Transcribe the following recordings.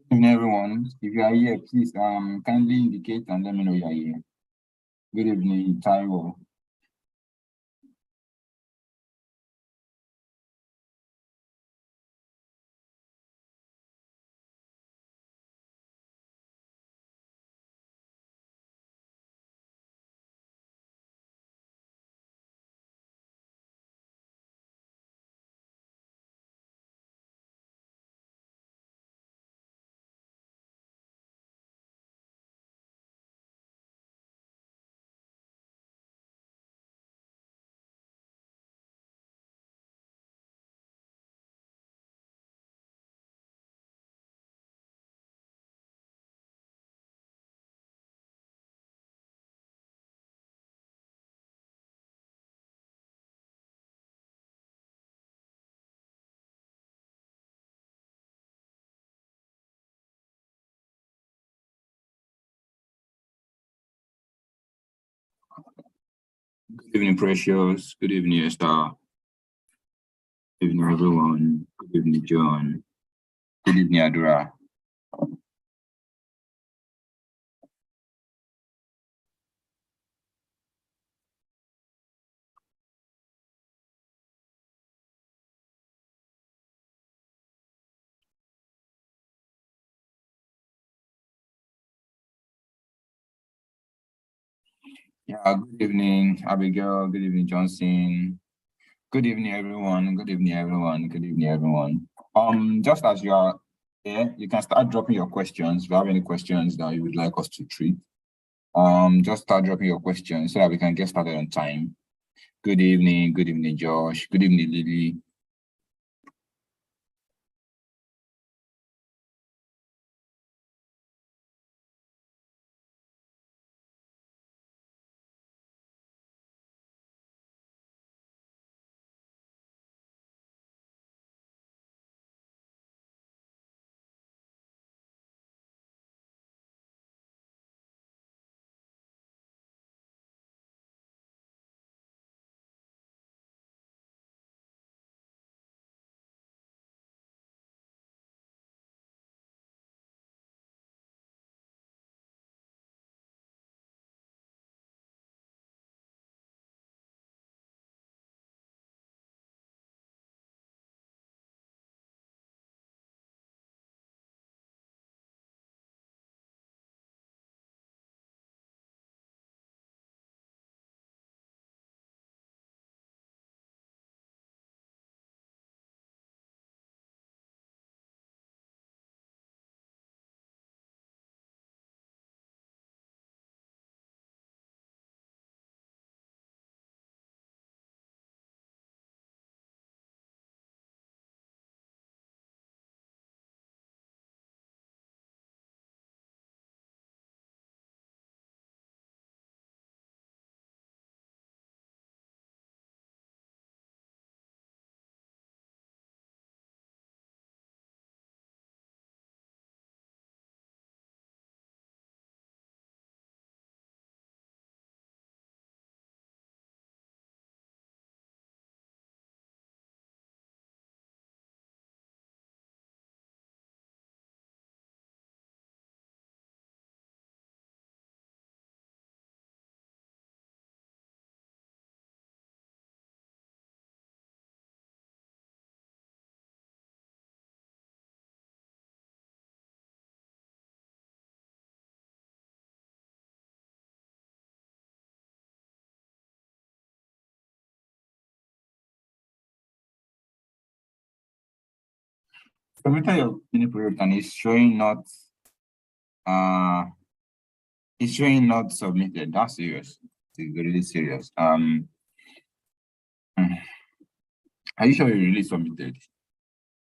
Good evening, everyone. If you are here, please kindly indicate and let me know you are here. Good evening, Taiwo. Good evening, Precious. Good evening, Esther. Good evening, everyone. Good evening, John. Good evening, Adura. Yeah, good evening, Abigail. Good evening, Johnson. Good evening, everyone. Good evening, everyone. Good evening, everyone. Just as you are here, you can start dropping your questions. If you have any questions that you would like us to treat, just start dropping your questions so that we can get started on time. Good evening, Josh. Good evening, Lily. Submitted your mini project and uh it's showing not submitted. That's serious. It's really serious. Are you sure you really submitted?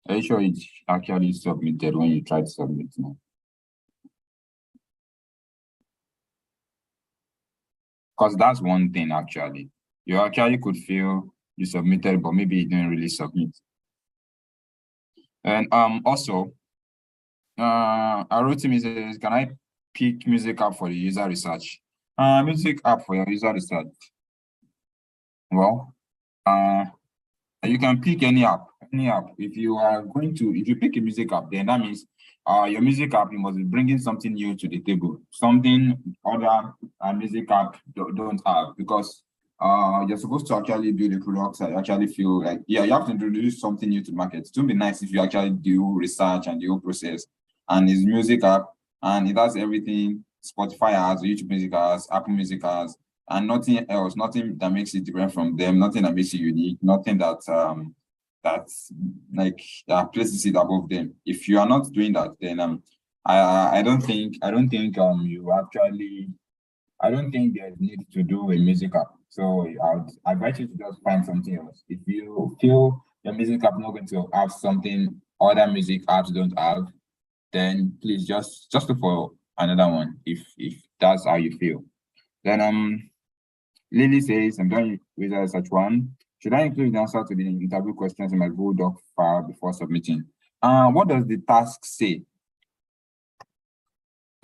Are you sure it's actually submitted when you try to submit now? Because that's one thing actually. You actually could feel you submitted, but maybe you didn't really submit. And also, I wrote to me says, can I pick music app for the user research? Music app for your user research. Well, you can pick any app. If you pick a music app, then that means your music app, you must be bringing something new to the table, something other music app don't have, because you're supposed to actually build a product that you actually feel like, yeah, you have to introduce something new to the market. It would be nice if you actually do research and the whole process. And it's music app, and it has everything Spotify has, YouTube Music has, Apple Music has, and nothing else, nothing that makes it different from them, nothing that makes it unique, nothing that's like places it above them. If you are not doing that, then you actually, I don't think there's need to do a music app. So I would advise you to just find something else. If you feel your music app not going to have something other music apps don't have, then please just look for another one if that's how you feel. Then Lily says, I'm done with such one. Should I include the answer to the interview questions in my Google Doc file before submitting? What does the task say?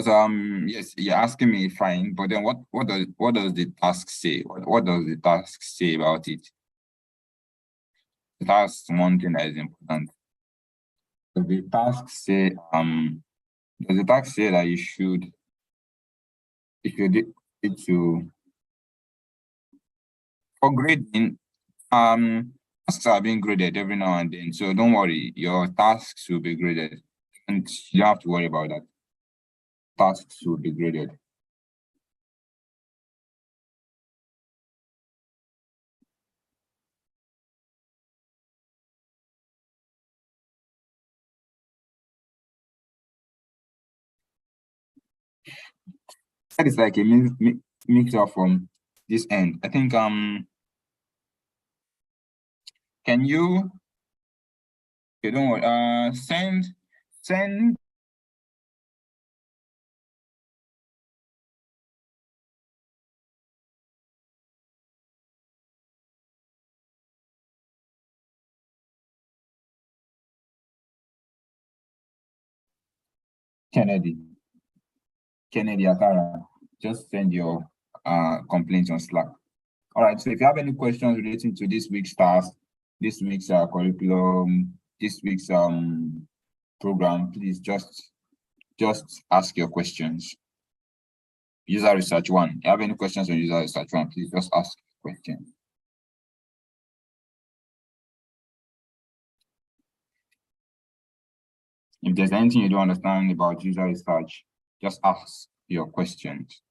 So, yes, you're asking me, fine, but then what does the task say? What does the task say about it? That's one thing that is important. Does the task say that you should it to for grading? Tasks are being graded every now and then, so don't worry, your tasks will be graded, and you don't have to worry about that. Tasks will be graded. That is like a mixture from this end. I think can you, okay, don't worry, send Kennedy Atara, just send your complaints on Slack. All right, so if you have any questions relating to this week's task, this week's curriculum, this week's program, please just ask your questions. User research one. If you have any questions on user research one, please just ask questions. If there's anything you don't understand about user research, just ask your questions.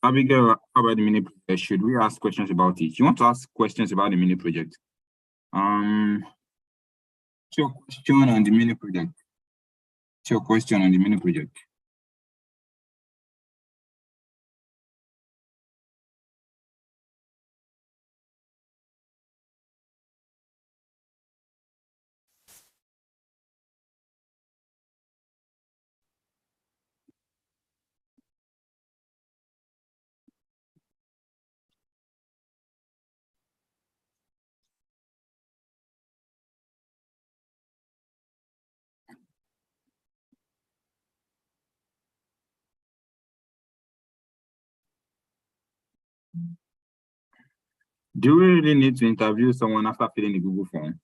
Abigail, how about the mini project? Should we ask questions about it? You want to ask questions about the mini project? What's your question on the mini project? What's your question on the mini project? Do we really need to interview someone after filling the Google form?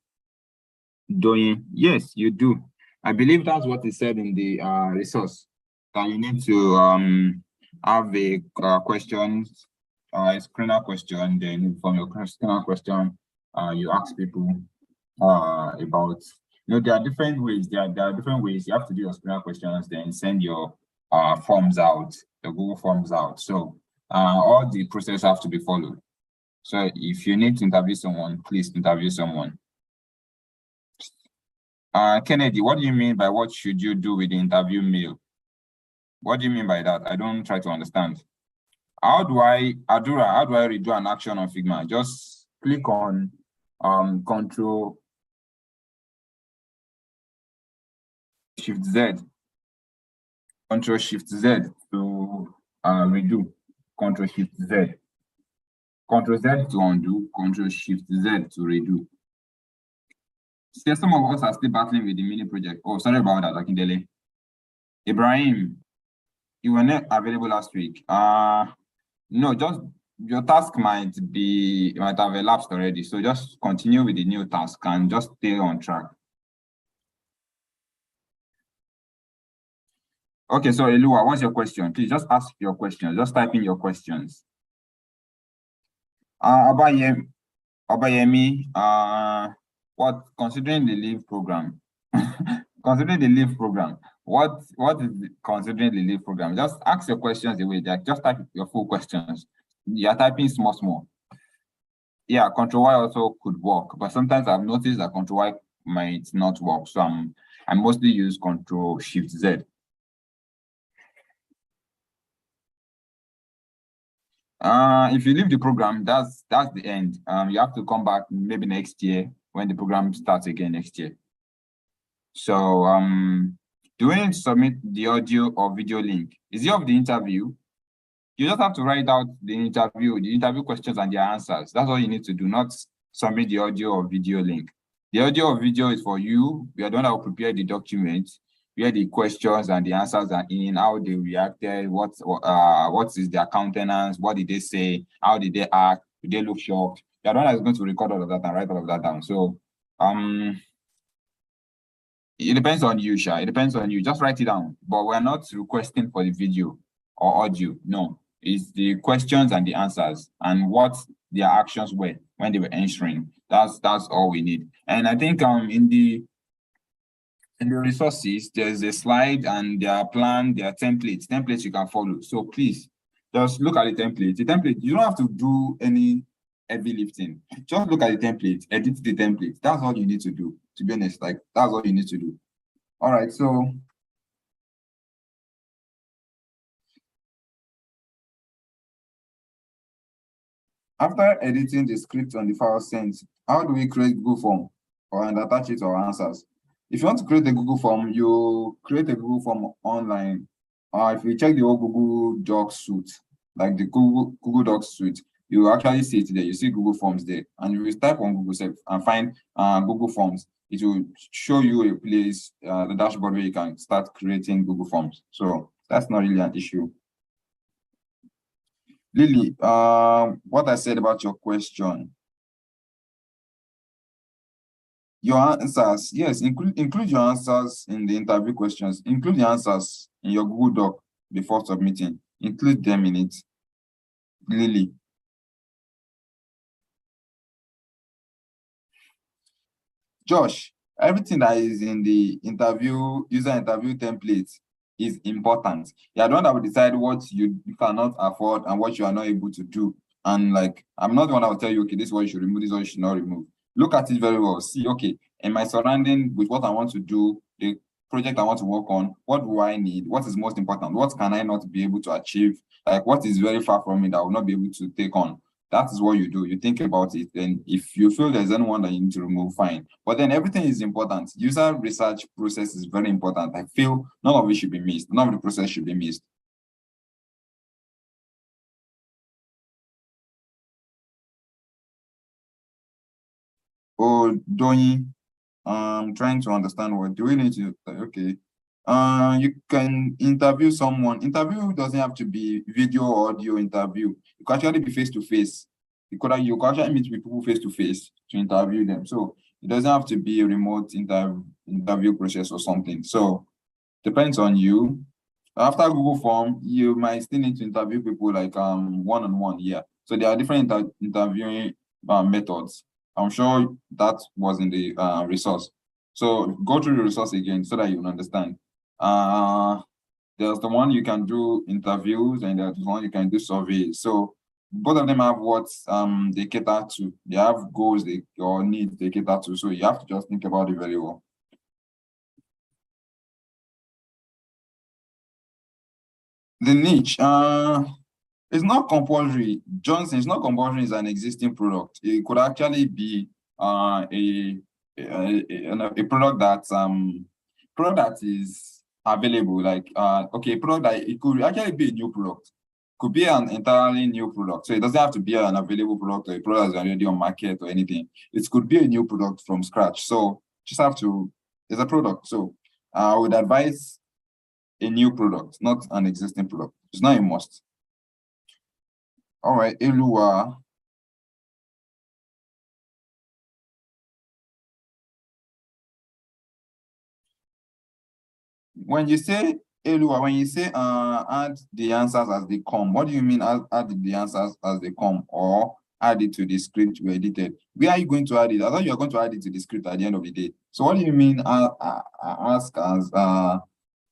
Doing, yes, you do. I believe that's what is said in the resource, that you need to have a questions, a screener question. Then from your screener question, you ask people about, there are different ways. There are different ways you have to do your screener questions, then send your forms out, the Google forms out. So all the process have to be followed. So if you need to interview someone, please interview someone. Kennedy, what do you mean by what should you do with the interview mail? What do you mean by that? I don't try to understand. Adura, how do I redo an action on Figma? Just click on Control Shift Z. Control Shift Z to redo. Control Shift Z. Control Z to undo. Control Shift Z to redo. See, some of us are still battling with the mini project. Oh, sorry about that, Akindele. Ibrahim, you were not available last week. No, just your task might have elapsed already. So just continue with the new task and just stay on track. Okay, so Elua, what's your question? Please just ask your question. Just type in your questions. Abayemi, what, considering the leave program, considering the leave program, what is considering the leave program? Just ask your questions away. Just type your full questions. You're typing small. Yeah, Control Y also could work, but sometimes I've noticed that Control Y might not work. So I mostly use Control Shift Z. If you leave the program, that's the end. You have to come back maybe next year when the program starts again next year. So do we need to submit the audio or video link? Is it of the interview? You just have to write out the interview questions and their answers. That's all you need to do, not submit the audio or video link. The audio or video is for you. We are the one that will prepare the document, where the questions and the answers are in, how they reacted, what is their countenance, what did they say, how did they act, did they look shocked? The other one is going to record all of that and write all of that down. So it depends on you, Sha. It depends on you. Just write it down. But we're not requesting for the video or audio. No. It's the questions and the answers and what their actions were when they were answering. That's all we need. And I think in the resources, there's a slide and their plan, their templates you can follow. So please just look at the template. The template, you don't have to do any heavy lifting. Just look at the template, edit the template. That's all you need to do. To be honest, like that's all you need to do. All right, so after editing the script on the file sent, how do we create Google form and attach it to our answers? If you want to create a Google form, you create a Google form online. If you check the old Google Docs suite, like the Google Docs suite, you actually see it there. You see Google Forms there, and you will type on Google and find Google Forms. It will show you a place, the dashboard where you can start creating Google Forms. So that's not really an issue. Lily, what I said about your question. Your answers, yes, include your answers in the interview questions. Include the answers in your Google Doc before submitting. Include them in it. Lily. Josh, everything that is in the user interview template is important. You are the one that will decide what you cannot afford and what you are not able to do. And like, I'm not the one that will tell you, okay, this is what you should remove, this is what you should not remove. Look at it very well. See, okay, in my surrounding with what I want to do, the project I want to work on, what do I need? What is most important? What can I not be able to achieve? Like, what is very far from me that I will not be able to take on? That is what you do. You think about it. And if you feel there's anyone that you need to remove, fine. But then everything is important. User research process is very important. I feel none of it should be missed. None of the process should be missed. Oh, Donny, I'm trying to understand what do we need to, okay. You can interview someone. Interview doesn't have to be video or audio interview. It can actually be face-to-face. You could actually meet with people face to face to interview them. So it doesn't have to be a remote interview process or something. So depends on you. After Google Form, you might still need to interview people like one-on-one. Yeah. So there are different interviewing methods. I'm sure that was in the resource. So go through the resource again so that you understand. There's the one you can do interviews and there's one you can do surveys. So both of them have what they cater to. They have goals or needs they cater to. So you have to just think about it very well. The niche, it's not compulsory. Johnson, it's not compulsory. It's an existing product. It could actually be a product that is available. Like okay, a product that it could actually be a new product. Could be an entirely new product. So it doesn't have to be an available product or a product that's already on market or anything. It could be a new product from scratch. So just have to. It's a product. So I would advise a new product, not an existing product. It's not a must. All right, Elua. When you say Elua, when you say add the answers as they come, what do you mean add the answers as they come or add it to the script you edited? Where are you going to add it? I thought you were going to add it to the script at the end of the day. So what do you mean ask as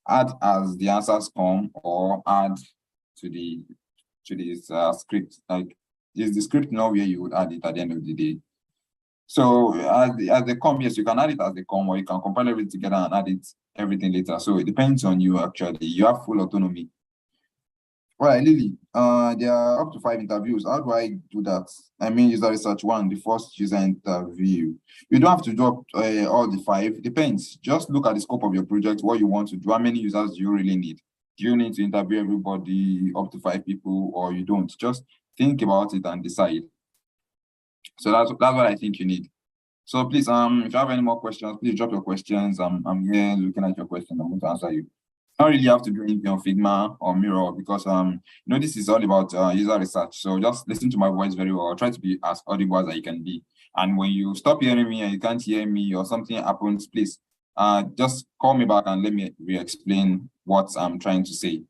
add as the answers come or add to the this script? Like is the script not where you would add it at the end of the day? So as they come, yes, you can add it as they come, or you can compile everything together and add it everything later. So it depends on you actually. You have full autonomy. All right, Lily. There are up to 5 interviews. How do I do that? I mean, user research one, the first user interview. You don't have to drop all the 5. It depends. Just look at the scope of your project, what you want to do. How many users do you really need? Do you need to interview everybody up to 5 people, or you don't? Just think about it and decide. So that's what I think you need. So please, if you have any more questions, please drop your questions. I'm here looking at your questions. I'm going to answer you. You don't really have to do anything on Figma or Mirror because this is all about user research. So just listen to my voice very well. Try to be as audible as you can be. And when you stop hearing me and you can't hear me or something happens, please just call me back and let me re-explain what I'm trying to say.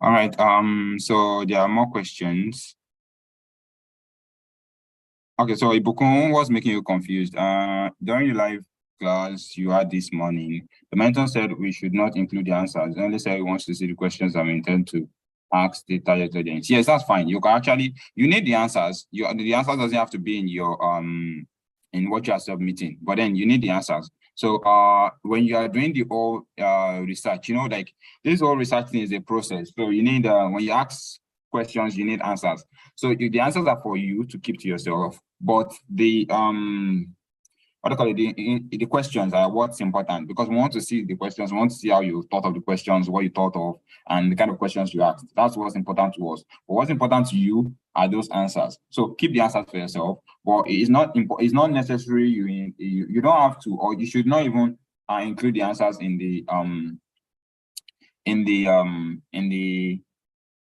All right. So there are more questions. Okay, so Ibukun was making you confused. During the live class you had this morning, the mentor said we should not include the answers. He only said he wants to see the questions I'm intended to ask the target audience. Yes, that's fine. You can actually, you need the answers. The answers doesn't have to be in your in what you are submitting, but then you need the answers. So when you are doing the whole research, you know, like this whole research thing is a process. So you need when you ask questions, you need answers. So if the answers are for you to keep to yourself, but the what do you call it, the questions are what's important, because we want to see the questions, we want to see how you thought of the questions, what you thought of, and the kind of questions you asked. That's what's important to us. But what's important to you are those answers. So keep the answers for yourself. But it's not necessary you don't have to, or you should not even include the answers in the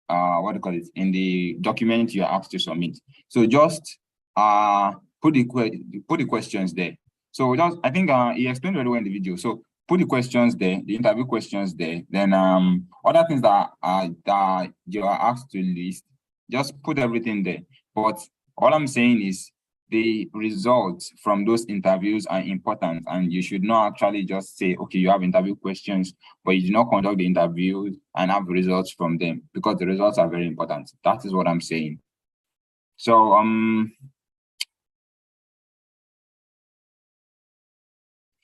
what do you call it, in the document you're asked to submit. So just put the questions there. So just, I think he explained very well in the video. So put the questions there, the interview questions there. Then other things that you are asked to list, just put everything there. But all I'm saying is the results from those interviews are important, and you should not actually just say, okay, you have interview questions, but you do not conduct the interviews and have results from them, because the results are very important. That is what I'm saying. So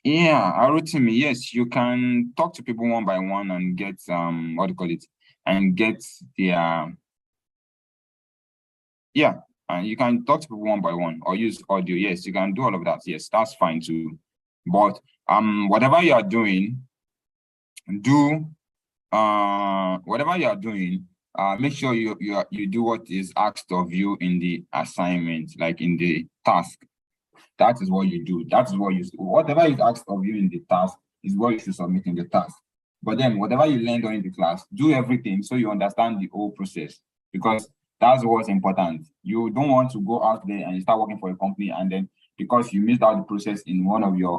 yeah, Arutimi, yes, you can talk to people one by one and get what do you call it, and get their yeah, and you can talk to people one by one or use audio. Yes, you can do all of that. Yes, that's fine too. But whatever you are doing, do whatever you are doing, make sure you do what is asked of you in the assignment, like in the task. That is what you do. That is what you, whatever is asked of you in the task is what you should submit in the task. But then whatever you learn during the class, do everything so you understand the whole process, because that's what's important. You don't want to go out there and you start working for a company, and then because you missed out the process in one of your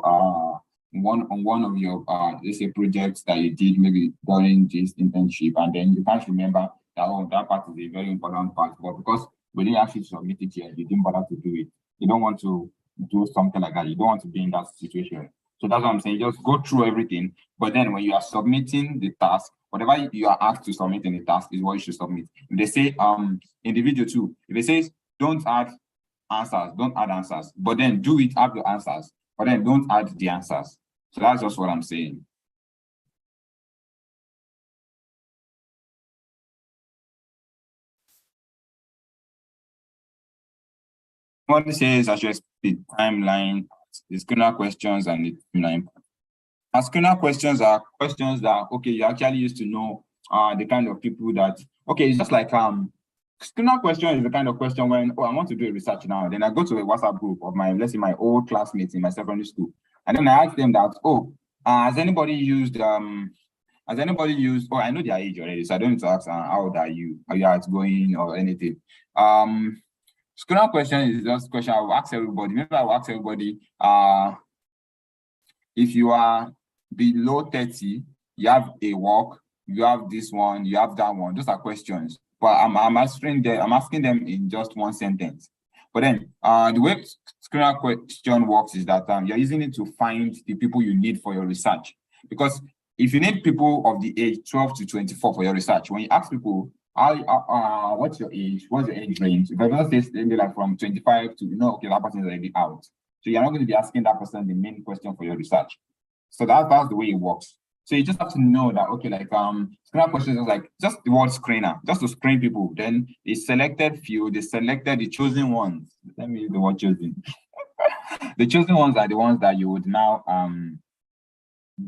one of your let's say projects that you did maybe during this internship, and then you can't remember that, oh, that part is a very important part, but because we didn't actually submit it yet, you didn't bother to do it. You don't want to do something like that. You don't want to be in that situation. So that's what I'm saying. Just go through everything. But then when you are submitting the task, whatever you are asked to submit in the task is what you should submit. If they say in the video too, if it says don't add answers, don't add answers, but then do it, add the answers, but then don't add the answers. So that's just what I'm saying. What it says, I should explain the timeline, the screener questions, and the timeline. And screener questions are questions that, okay, you actually used to know the kind of people that, okay, it's just like screener question is the kind of question when, oh, I want to do a research now. Then I go to a WhatsApp group of my, let's say my old classmates in my secondary school. And then I ask them that, oh, has anybody used, oh, I know their age already, so I don't need to ask how old are you it's going or anything. Screener question is just a question I will ask everybody. Maybe I will ask everybody, if you are below 30, you have a work, you have this one, you have that one. Those are questions. But I'm asking them in just one sentence. But then the way screener question works is that you're using it to find the people you need for your research. Because if you need people of the age 12 to 24 for your research, when you ask people, what's your age? What's your age range? If I just say maybe like from 25 to, okay, that person is already out. So you're not going to be asking that person the main question for your research. So that's the way it works. So you just have to know that, okay, like screener questions is like just the word screener, just to screen people. Then the selected few, they selected the chosen ones. Let me use the word chosen. The chosen ones are the ones that you would now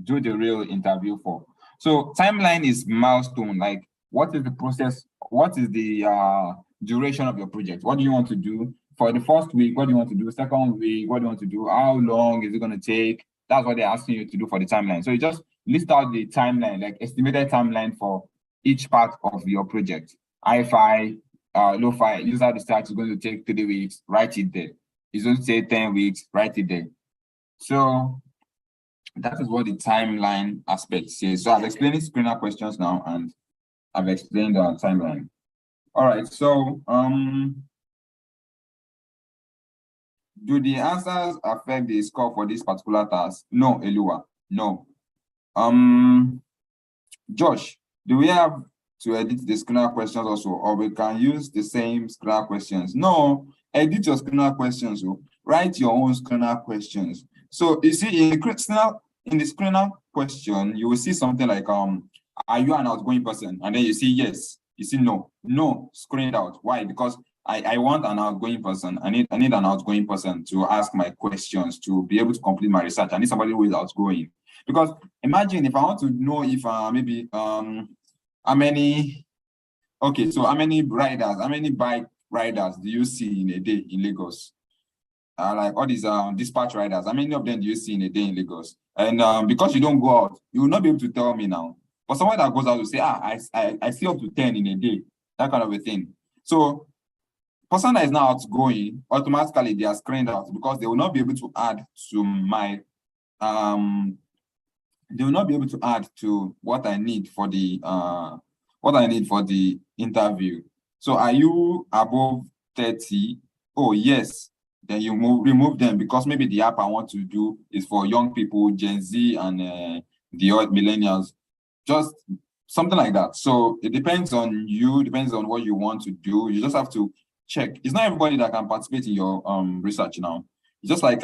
do the real interview for. So timeline is milestone. Like, what is the process? What is the duration of your project? What do you want to do for the first week? What do you want to do? Second week, what do you want to do? How long is it going to take? That's what they're asking you to do for the timeline. So you just list out the timeline, like estimated timeline for each part of your project. Hi-Fi, low-fi, user research is going to take 3 weeks, write it there. It's going to take 10 weeks, write it there. So that is what the timeline aspect says. So I've explained screener questions now, and I've explained our timeline. All right, so do the answers affect the score for this particular task? No, Elua, no. Josh, do we have to edit the screener questions also, or we can use the same screener questions? No, edit your screener questions. So write your own screener questions. So you see, in the screener question, you will see something like are you an outgoing person? And then you see yes, you see no, screened out. Why? Because I want an outgoing person. I need an outgoing person to ask my questions, to be able to complete my research. I need somebody who is outgoing. Because imagine if I want to know if maybe how many bike riders do you see in a day in Lagos? Like all these dispatch riders, how many of them do you see in a day in Lagos? And because you don't go out, you will not be able to tell me now. But someone that goes out will say, I see up to 10 in a day, that kind of a thing. So person that is now outgoing, automatically they are screened out because they will not be able to add to my they will not be able to add to what I need for the interview. So are you above 30? Oh yes. Then you remove them because maybe the app I want to do is for young people, Gen Z and the old millennials. Just something like that. So it depends on you, depends on what you want to do. You just have to check. It's not everybody that can participate in your research now. It's just like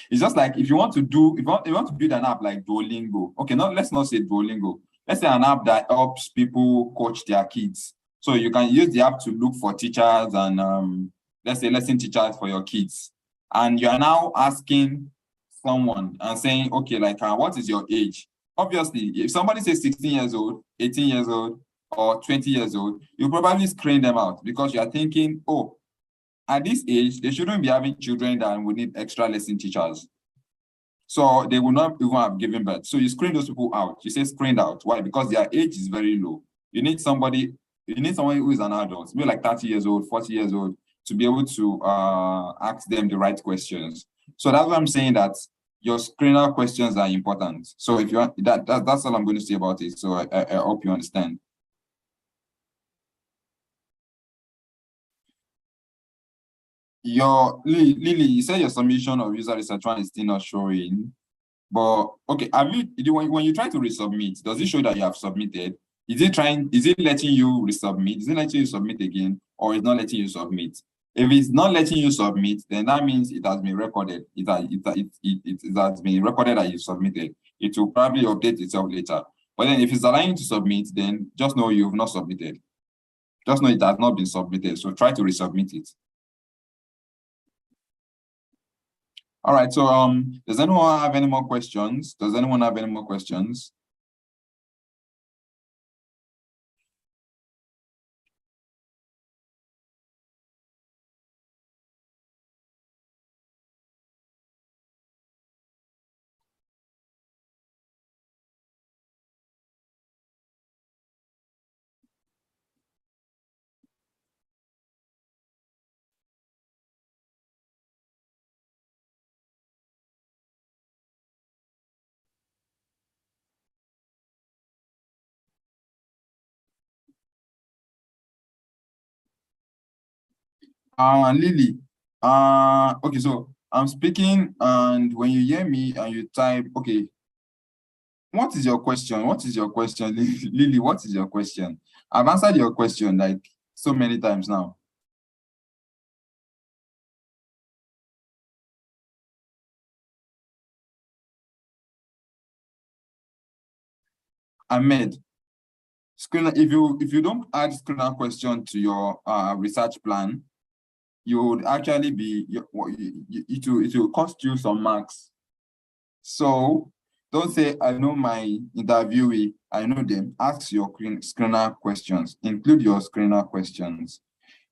it's just like if you want to build an app like Duolingo. Okay, let's not say Duolingo. Let's say an app that helps people coach their kids. So you can use the app to look for teachers and let's say lesson teachers for your kids. And you are now asking someone and saying, okay, like what is your age? Obviously, if somebody says 16 years old, 18 years old, or 20 years old, you probably screen them out because you are thinking, oh, at this age, they shouldn't be having children that would need extra lesson teachers. So they will not even have given birth. So you screen those people out. You say screened out. Why? Because their age is very low. You need someone who is an adult, maybe like 30 years old, 40 years old, to be able to ask them the right questions. So that's why I'm saying that your screener questions are important. So if you want that's all I'm going to say about it. So I hope you understand. Lily, you said your submission of user research one is still not showing. But okay, when you try to resubmit, does it show that you have submitted? Is it letting you resubmit? Is it letting you submit again, or is not letting you submit? If it's not letting you submit, then that means it has been recorded. It has been recorded that you submitted. It will probably update itself later. But then if it's allowing you to submit, then just know you've not submitted. Just know it has not been submitted. So try to resubmit it. All right, so does anyone have any more questions? Does anyone have any more questions? Lily, okay, so I'm speaking, and when you hear me and you type, okay, what is your question? What is your question, Lily? What is your question? I've answered your question like so many times now. Ahmed, if you don't add screener question to your research plan, you would actually be it will cost you some marks. So don't say I know my interviewee, I know them. Ask your screener questions. Include your screener questions.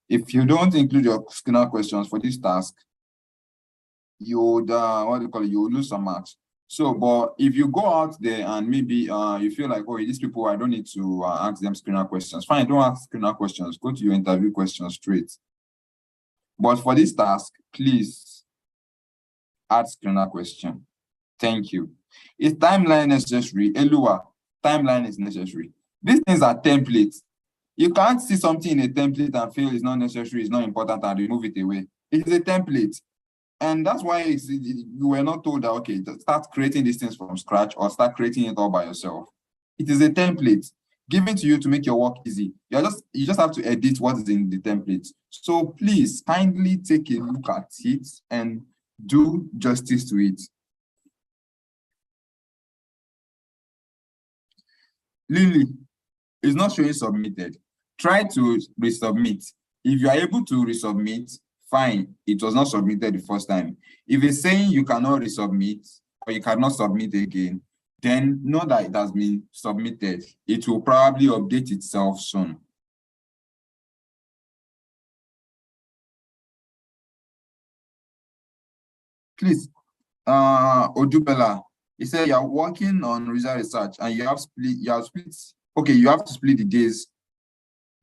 If you don't include your screener questions for this task, you would you would lose some marks. So, but if you go out there and maybe you feel like, oh, these people, I don't need to ask them screener questions. Fine, don't ask screener questions. Go to your interview questions straight. But for this task, please add screener question. Thank you. Is timeline necessary? Elua, timeline is necessary. These things are templates. You can't see something in a template and feel it's not necessary, it's not important, and remove it away. It is a template. And that's why you were not told that, okay, start creating these things from scratch or start creating it all by yourself. It is a template given to you to make your work easy. You just have to edit what is in the template. So please kindly take a look at it and do justice to it. Lily, it's not showing submitted. Try to resubmit. If you are able to resubmit, fine. It was not submitted the first time. If it's saying you cannot resubmit or you cannot submit again, then know that it has been submitted. It will probably update itself soon. Please, Odubela, he said you're working on result research and you have split, okay, you have to split the days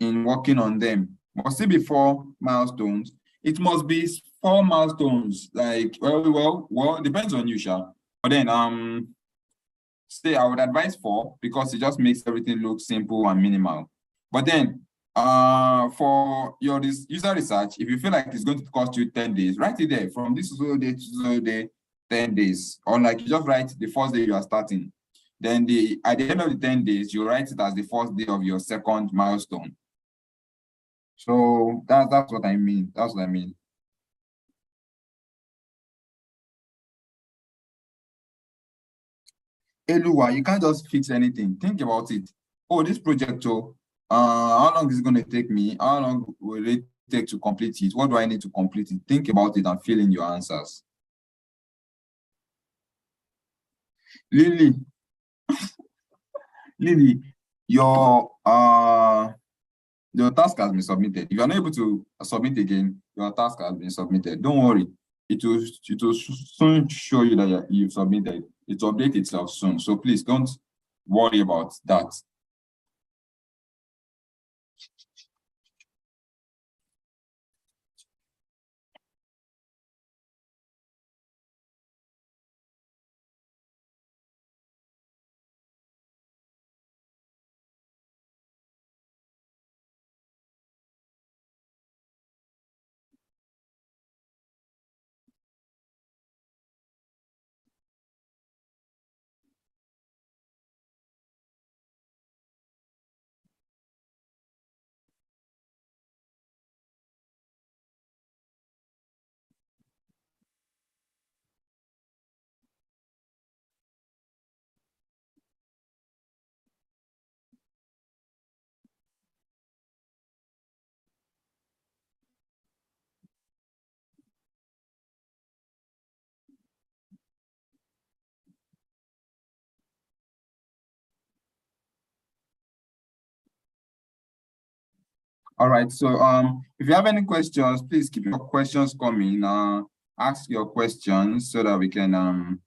in working on them. Must it be 4 milestones? It must be 4 milestones. Like, well, depends on you, Sha. But then, say I would advise 4 because it just makes everything look simple and minimal. But then, for your user research, if you feel like it's going to cost you 10 days, write it there from this day to so day, 10 days. Or like you just write the first day you are starting. Then at the end of the 10 days, you write it as the first day of your second milestone. So that's what I mean. That's what I mean. Eluwa, you can't just fix anything. Think about it. Oh, this project, how long is it going to take me? How long will it take to complete it? What do I need to complete it? Think about it and fill in your answers. Lily, Lily, your your task has been submitted. If you are not able to submit again, your task has been submitted. Don't worry. It will soon show you that you've submitted. It will update itself soon. So please don't worry about that. All right. So if you have any questions, please keep your questions coming. Ask your questions so that we can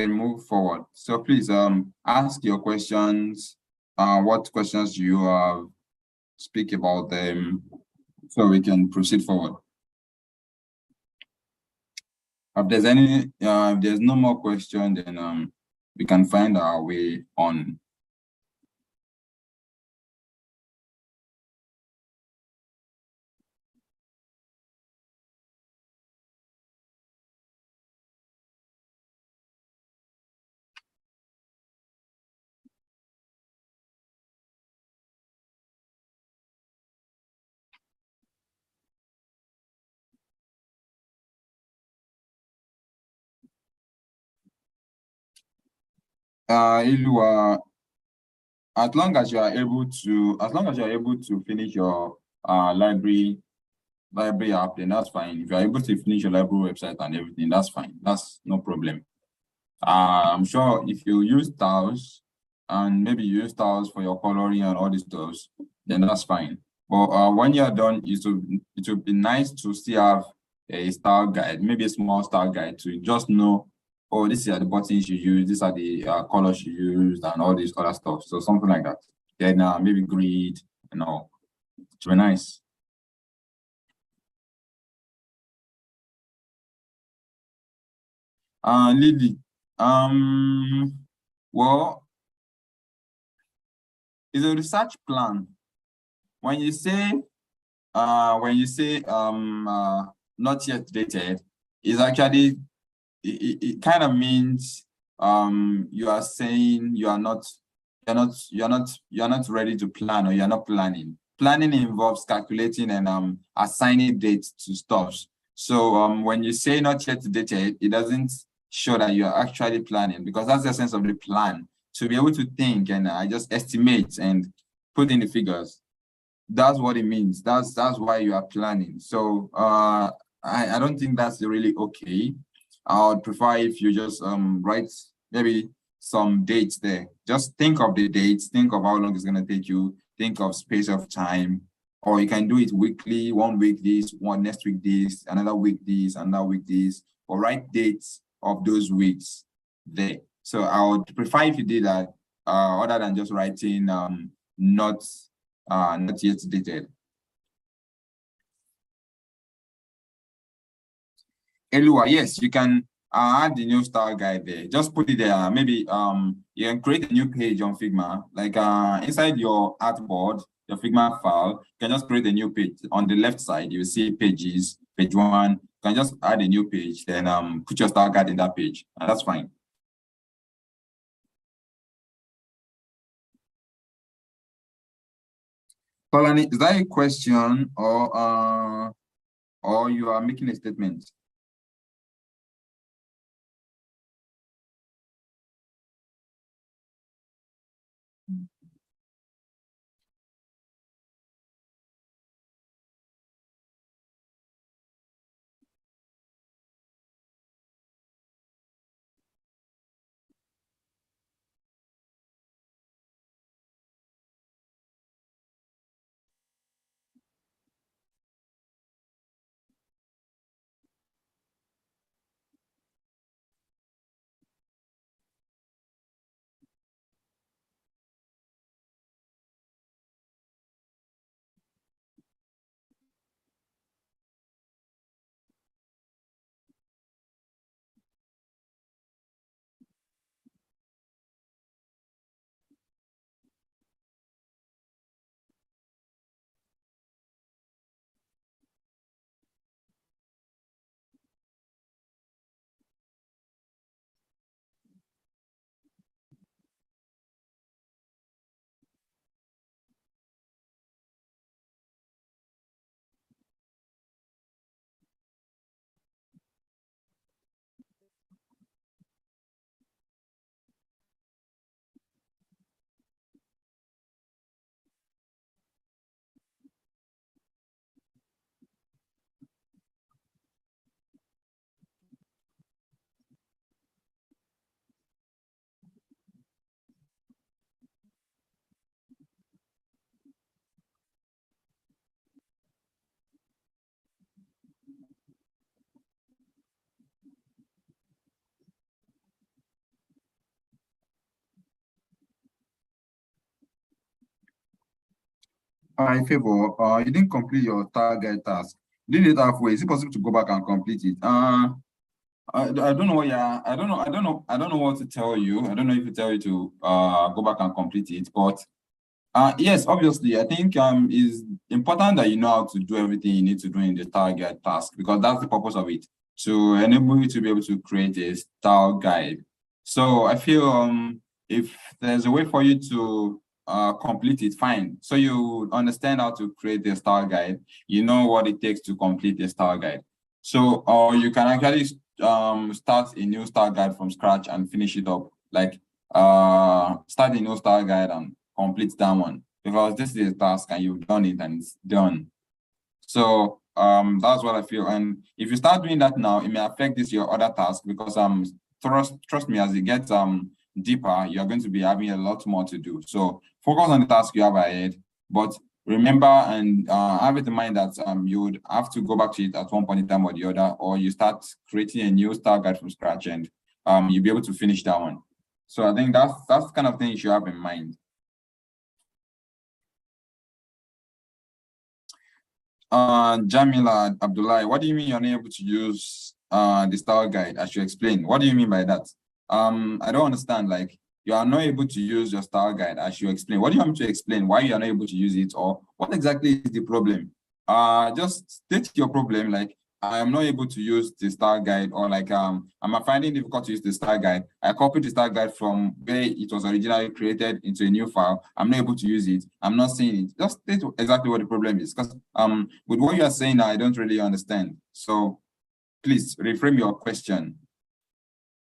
move forward. So please ask your questions. What questions do you have? Speak about them so we can proceed forward. If there's no more question, then we can find our way on. Ilua, as long as you are able to finish your library app, then that's fine. If you're able to finish your library website and everything, that's fine. That's no problem. I'm sure if you use tiles and maybe you use tiles for your coloring and all these stuff, then that's fine. But when you're done, it will be nice to still have a style guide, maybe a small style guide to just know, oh, these are the buttons you use, these are the colors you used, and all this other stuff. So something like that. Then maybe grid, it will be nice. Lily, well, is a research plan. When you say not yet dated, is actually it kind of means you are saying you're not ready to plan, or you're not planning. Planning involves calculating and assigning dates to stuff. So when you say not yet dated, it doesn't show that you're actually planning, because that's the sense of the plan, to be able to think and just estimate and put in the figures. That's what it means. That's why you are planning. So I don't think that's really okay. I would prefer if you just write maybe some dates there. Just think of the dates, think of how long it's gonna take you, think of space of time, or you can do it weekly, 1 week this, one next week this, another week this, another week this, or write dates of those weeks there. So I would prefer if you did that, other than just writing not yet dated. Elua, yes, you can add the new style guide there. Just put it there. Maybe you can create a new page on Figma, like inside your artboard, your Figma file. You can just create a new page. On the left side, you see pages, page 1. You can just add a new page, then put your style guide in that page, and that's fine. Polani, is that a question, or you are making a statement? In favor, you didn't complete your target task. You did it halfway. Is it possible to go back and complete it? I don't know what I don't know what to tell you. I don't know if to tell you to go back and complete it, but yes, obviously, I think it's important that you know how to do everything you need to do in the target task, because that's the purpose of it, to enable you to be able to create a style guide. So I feel if there's a way for you to complete it, fine. So you understand how to create a style guide, you know what it takes to complete a style guide. So you can actually start a new style guide from scratch and finish it up. Like start a new style guide and complete that one, because this is a task and you've done it and it's done. So that's what I feel. And if you start doing that now, it may affect this your other task, because trust me, as it gets deeper, you're going to be having a lot more to do. So focus on the task you have ahead, but remember and have it in mind that you would have to go back to it at one point in time or the other, or you start creating a new style guide from scratch and you'll be able to finish that one. So I think that's the kind of thing you should have in mind. Jamila Abdullah, what do you mean you're not able to use the style guide? I should explain. What do you mean by that? I don't understand. Like, you are not able to use your style guide as you explain. What do you want me to explain? Why you are not able to use it, or what exactly is the problem? Just state your problem, like I am not able to use the style guide, or like I'm finding difficult to use the style guide. I copied the style guide from where it was originally created into a new file. I'm not able to use it. I'm not seeing it. Just state exactly what the problem is, because with what you are saying now, I don't really understand. So please reframe your question.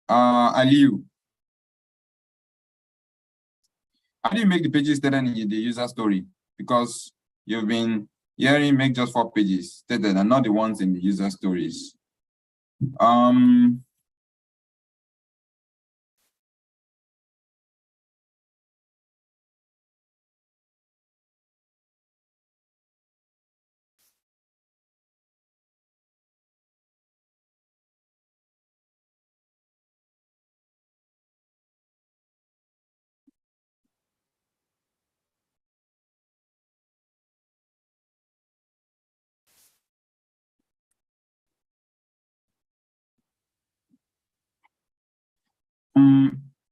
Aliu, how do you make the pages stated in the user story? Because you've been hearing make just 4 pages stated and not the ones in the user stories.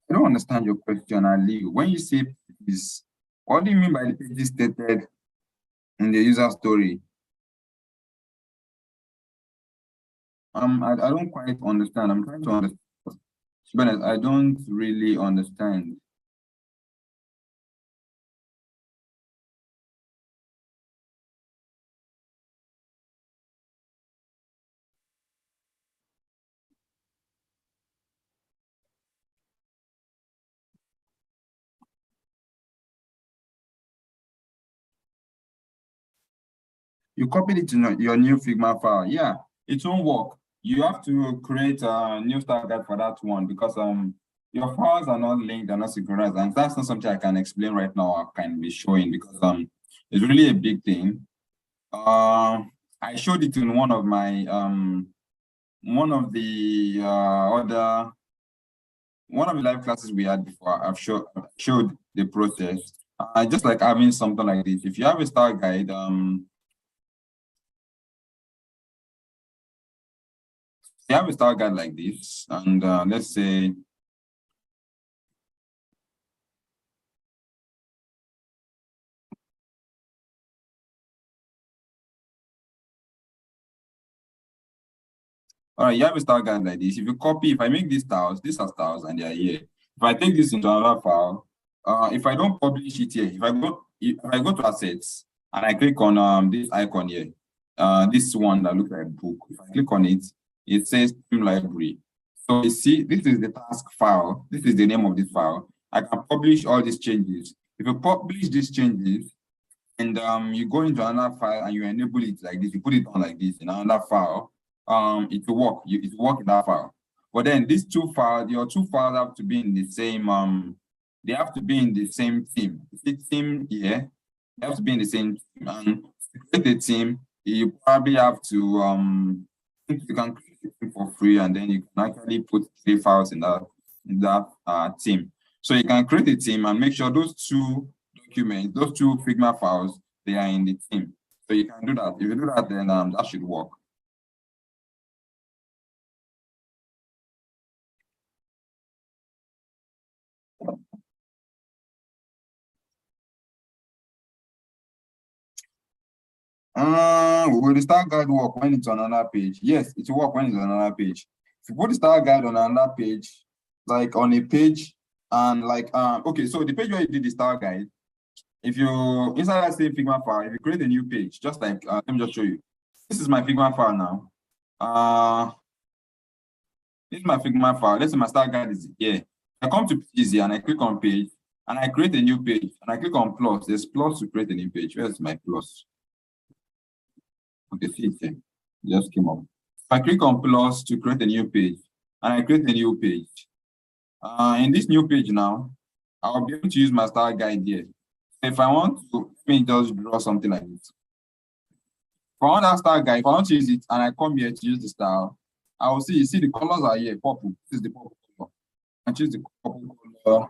I don't understand your question, Ali. When you say pages, what do you mean by the pages stated in the user story? I don't quite understand. I'm trying to understand. To be honest, I don't really understand. You copied it to your new Figma file. Yeah, it won't work. You have to create a new style guide for that one, because your files are not linked, they're not synchronized, and that's not something I can explain right now. I can be showing, because it's really a big thing. I showed it in one of my one of the live classes we had before. I've showed the process. Just like having something like this. If you have a style guide, you have a style guide like this, and let's say all right, you have a style guide like this. If you copy, if I make these are styles and they are here. If I take this into another file, if I don't publish it here, if I go to assets and I click on this icon here, this one that looks like book. If I click on it, it says theme library. So you see, this is the task file. This is the name of this file. I can publish all these changes. If you publish these changes, and you go into another file and you enable it like this, you put it on like this in another file, it will work. It will work in that file. But then these two files, your two files have to be in the same they have to be in the same theme. The theme here, they have to be in the same theme. And to create a team, you probably have to you can create a team for free, and then you can actually put 3 files in that team. So you can create a team and make sure those two documents, those 2 Figma files, they are in the team. So you can do that. If you do that, then that should work. Will the style guide work when it's on another page? Yes, it will work when it's on another page. If you put the style guide on another page, like on a page, and like okay, so the page where you did the style guide, if you inside that same Figma file, if you create a new page, just like let me just show you. This is my Figma file now. This is my Figma file. Let's say my style guide is here. I come to pages here and I click on page and I create a new page and I click on plus. There's plus to create a new page. Where's my plus? Okay, see it here. It just came up. If I click on plus to create a new page and I create a new page, in this new page now, I'll be able to use my style guide here. If I want to, let me just draw something like this. If I want that style guide, if I want to use it and I come here to use the style, I will see, you see the colors are here, purple. This is the purple color. I choose the purple color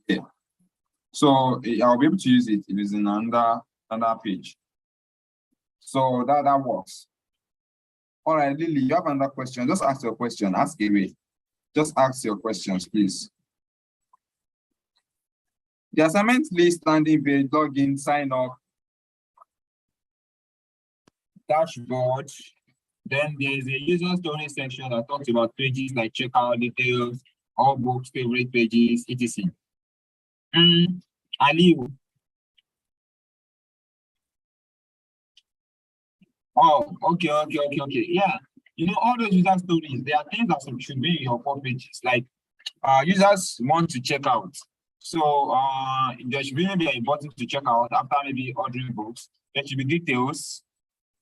here. So I'll be able to use it if it's in another page. So that works. All right, Lily, you have another question. Just ask your question. Ask away. Just ask your questions, please. The assignment list landing page, login, sign up, dashboard. Then there is a user story section that talks about pages like checkout details, all books, favorite pages, etc. Ali. Oh, okay. Yeah. You know, all those user stories, there are things that should be in your core pages. Like users want to check out. So there should be maybe a button to check out after maybe ordering books. There should be details.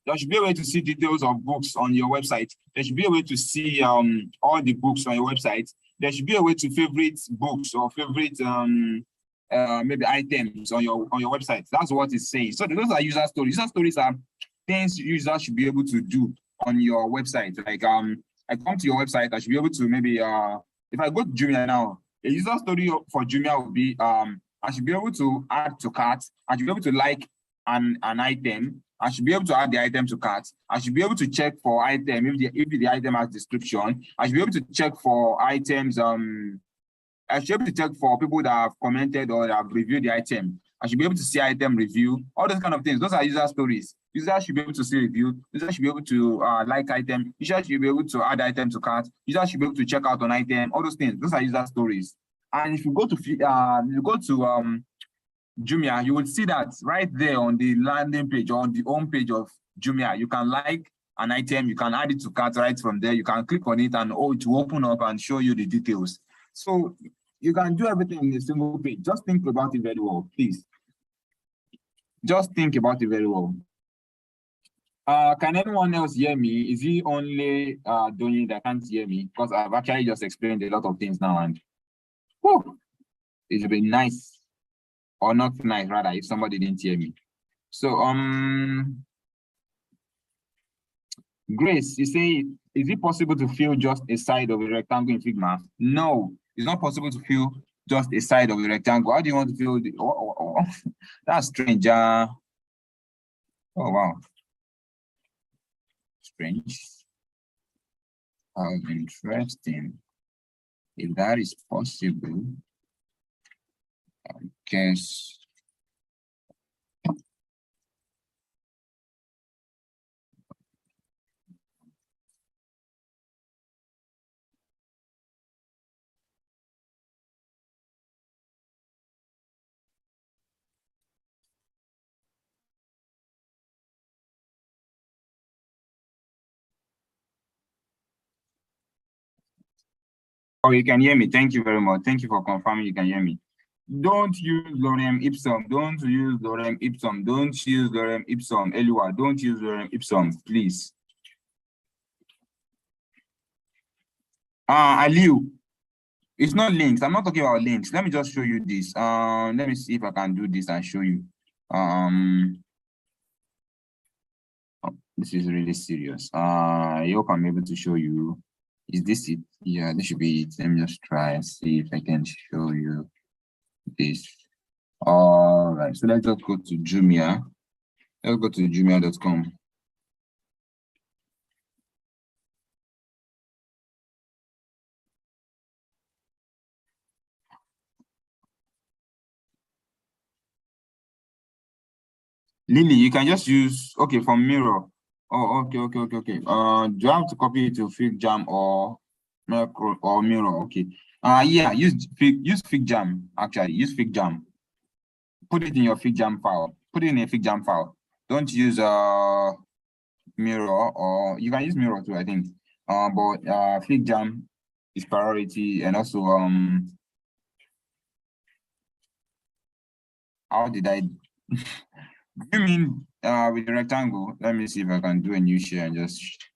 There should be a way to see details of books on your website. There should be a way to see all the books on your website. There should be a way to favorite books or favorite maybe items on your website. That's what it's saying. So those are user stories. User stories are things users should be able to do on your website. Like I come to your website, I should be able to maybe if I go to Jumia now, a user story for Jumia would be I should be able to add to cart. I should be able to like an item. I should be able to add the item to cart. I should be able to check for item if the item has description. I should be able to check for items. I should be able to check for people that have commented or that have reviewed the item. I should be able to see item review, all those kind of things. Those are user stories. Users should be able to see review. Users should be able to like item. Users should be able to add item to cart. Users should be able to check out on item. All those things. Those are user stories. And if you go to Jumia, you will see that right there on the landing page or on the home page of Jumia, you can like an item, you can add it to cart right from there. You can click on it and it will open up and show you the details. So you can do everything in a single page. Just think about it very well, please. Just think about it very well. Can anyone else hear me? Is he only Donny that can't hear me? Because I've actually just explained a lot of things now, and whew, it would be nice or not nice rather if somebody didn't hear me. So Grace, you say, is it possible to fill just a side of a rectangle in Figma? No, it's not possible to fill just a side of a rectangle. How do you want to fill the that's strange. Oh wow. Strange. How interesting. If that is possible, I guess. Oh, you can hear me. Thank you very much. Thank you for confirming you can hear me. Don't use lorem ipsum. Don't use lorem ipsum. Don't use lorem ipsum. Elua, don't use lorem ipsum, please. Aliu, it's not links. I'm not talking about links. Let me just show you this. Let me see if I can do this and show you. Oh, this is really serious. I hope I'm able to show you. Is this it? Yeah, this should be it. Let me just try and see if I can show you this. All right, so let's just go to Jumia. Let's go to jumia.com. Lily, you can just use, okay, from Mirror. Oh, okay. Do I have to copy it to FigJam or Macro or Mirror? Okay. Yeah, use FigJam, actually. Use FigJam. Put it in your FigJam file. Put it in a FigJam file. Don't use Mirror, or you can use Mirror too, I think. But FigJam is priority, and also how did I you mean with the rectangle? Let me see if I can do a new share and just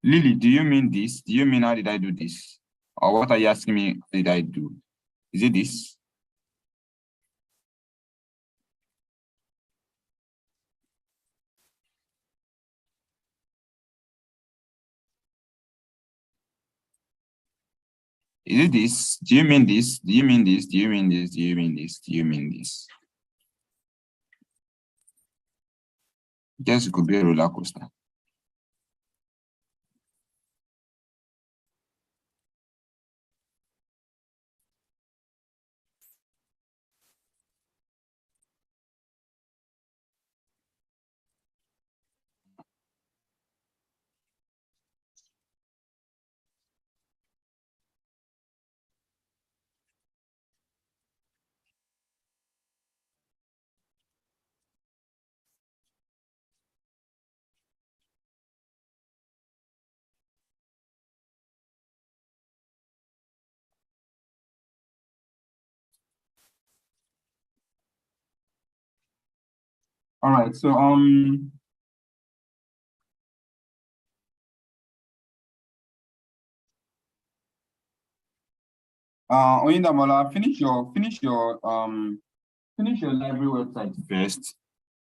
Lily, do you mean this? Do you mean how did I do this? Or what are you asking me did I do? Is it this? Is it this? Do you mean this? Do you mean this? Do you mean this? Do you mean this? Do you mean this? Guess it could be a roller coaster. All right, so Oyindamola, finish your library website first.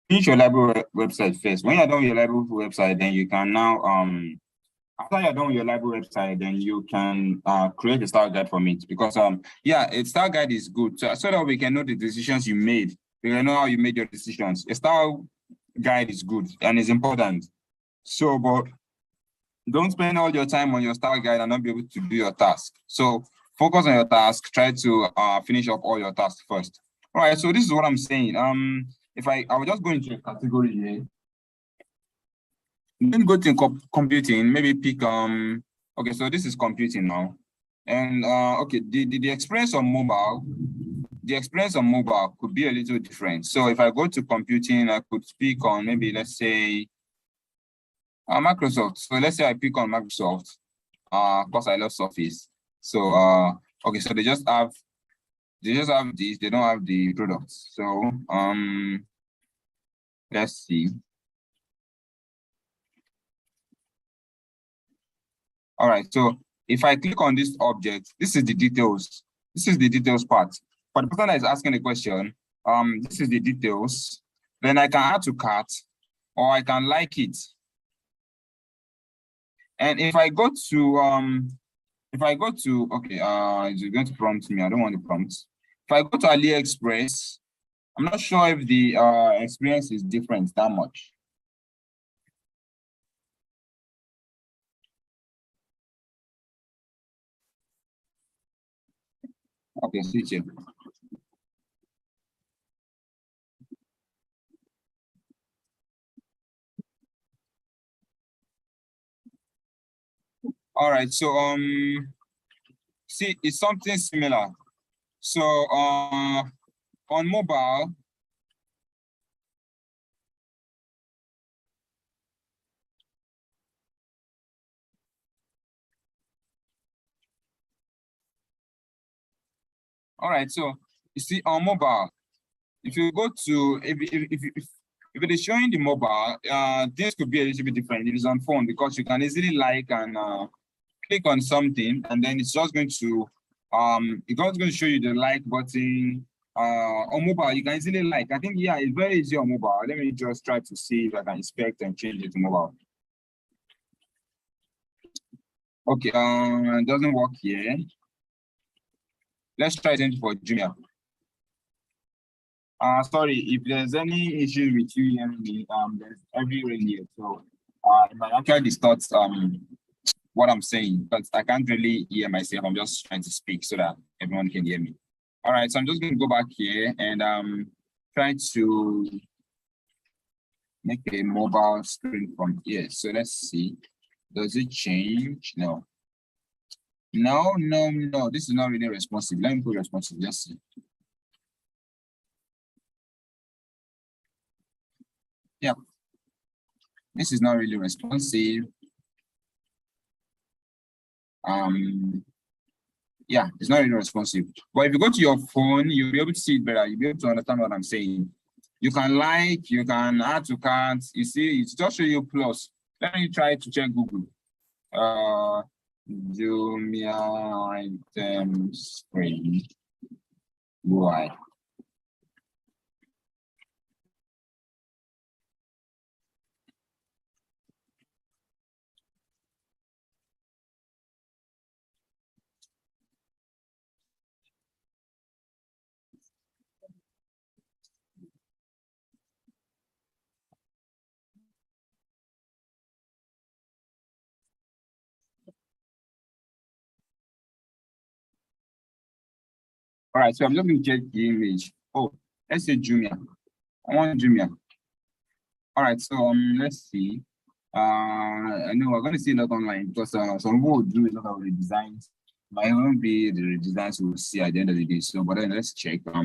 Finish your library website first. When you're done with your library website, then you can now after you're done with your library website, then you can create a style guide from it, because yeah, a style guide is good so that we can know the decisions you made. We can know how you made your decisions. A style guide is good and is important. So, but don't spend all your time on your style guide and not be able to do your task. So focus on your task. Try to finish up all your tasks first. All right. So this is what I'm saying. If I will just go into a category here. Then go to computing. Maybe pick Okay, so this is computing now, and okay, the experience on mobile. The experience on mobile could be a little different. So if I go to computing, I could speak on maybe, let's say, Microsoft. So let's say I pick on Microsoft, because I love Surface. So okay, so they just have these, they don't have the products. So let's see. All right, so if I click on this object, this is the details. This is the details part. For the person that is asking the question, this is the details. Then I can add to cart, or I can like it. And if I go to okay, is it going to prompt me? I don't want to prompt. If I go to AliExpress, I'm not sure if the experience is different that much. Okay, switch it. All right, so see, it's something similar. So on mobile, all right, so you see on mobile, if you go to if it is showing the mobile, this could be a little bit different. It is on phone because you can easily like and click on something, and then it's just going to show you the like button. On mobile, you can easily like. I think, yeah, it's very easy on mobile. Let me just try to see if I can inspect and change it to mobile. Okay, it doesn't work here. Let's try it for Jumia. Sorry, if there's any issue with you hearing me, there's every rain here, so it might actually distort what I'm saying, but I can't really hear myself. I'm just trying to speak so that everyone can hear me. All right, so I'm just going to go back here and try to make a mobile screen from here. So let's see. Does it change? No. No, no, no. This is not really responsive. Let me put responsive. Let's see. Yeah. This is not really responsive. Yeah, it's not really responsive. But if you go to your phone, you'll be able to see it better. You'll be able to understand what I'm saying. You can like, you can add to carts. You see, it's just show you plus. Let me try to check Google. Jumia item screen UI. All right, so I'm just going to check the image. Oh, let's say Jumia. I want Jumia. All right, so let's see. I know we're going to see a lot online because some people will do a lot of redesigns. Might even be the redesigns we'll see at the end of the day. So, but then let's check. Let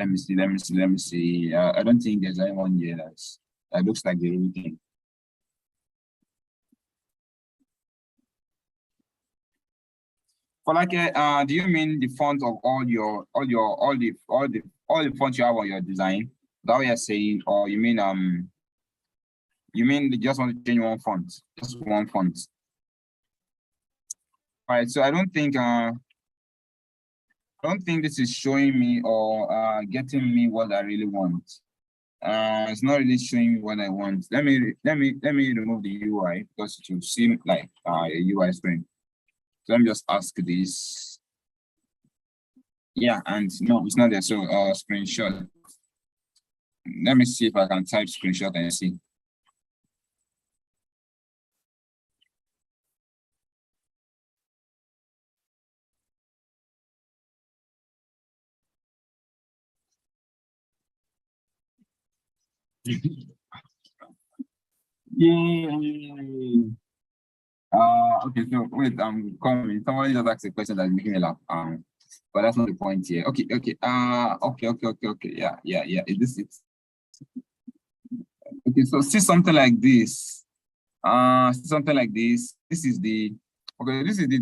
me see. I don't think there's anyone here that looks like the real thing. For like, do you mean the font of all the fonts you have on your design? That what you're saying, or you mean they just want to change one font, just one font. All right, so I don't think this is showing me or getting me what I really want. It's not really showing me what I want. Let me remove the UI because it will seem like a UI screen. So let me just ask this. Yeah, and no, it's not there. So screenshot. Let me see if I can type screenshot and see. Yay! Okay, so wait, I'm coming. Somebody just asked a question that's making me laugh. But that's not the point here. Okay. Okay. Yeah. Is this it? Okay, so see something like this. Something like this. This is the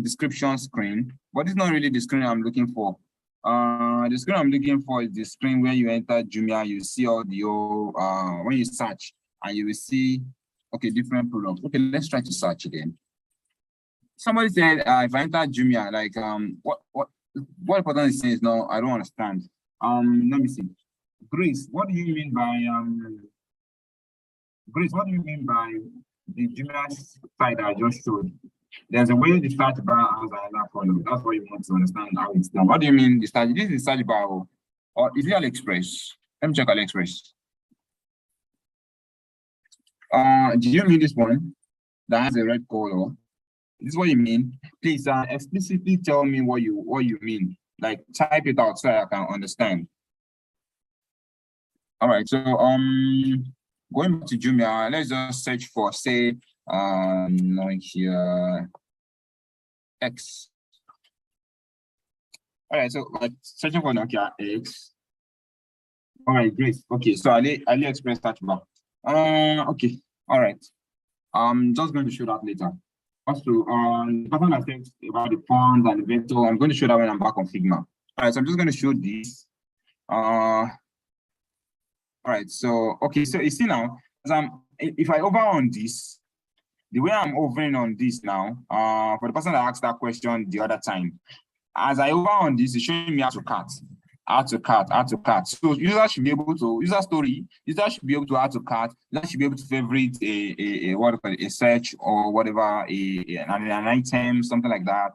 description screen, but it's not really the screen I'm looking for. The screen I'm looking for is the screen where you enter Jumia, you see all the when you search and you will see different products. Okay, let's try to search again. Somebody said if I enter Jumia, like what important is saying is no, I don't understand. Let me see. Grace, what do you mean by Grace, what do you mean by the Jumia site I just showed? There's a way the search bar has another column. That's what you want to understand how it's done. What do you mean the search? This is the search bar or is it AliExpress? Let me check AliExpress. Do you mean this one that has a red color? Is this what you mean? Please explicitly tell me what you mean. Like type it out so I can understand. All right, so going back to Jumia, let's just search for say like here X. All right, so searching for Nokia X. All right, great. Okay, so AliExpress search bar. Okay, all right. I'm just going to show that later. Also, the pattern I said about the font and the vector, I'm going to show that when I'm back on Figma. All right, so I'm just going to show this. All right, so okay, so you see now, if I hover on this, the way I'm hovering on this now, for the person that asked that question the other time, as I hover on this, it's showing me how to cut. So user should be able to user should be able to add to cart. User should be able to favorite a search or whatever an item, something like that.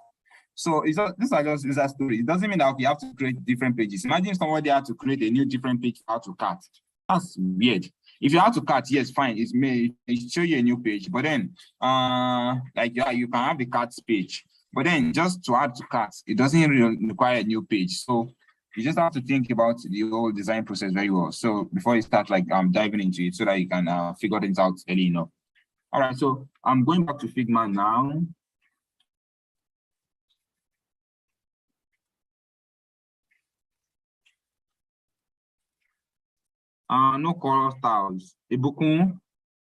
So these are just user story. It doesn't mean that you have to create different pages. Imagine if somebody had to create a new different page for how to cart. That's weird. If you have to cart, yes, fine. It show you a new page, but then you can have the carts page. But then just to add to carts, it doesn't really require a new page. So you just have to think about the whole design process very well. So before you start diving into it, so that you can figure things out early enough. All right, so I'm going back to Figma now. No color styles. Ibukun,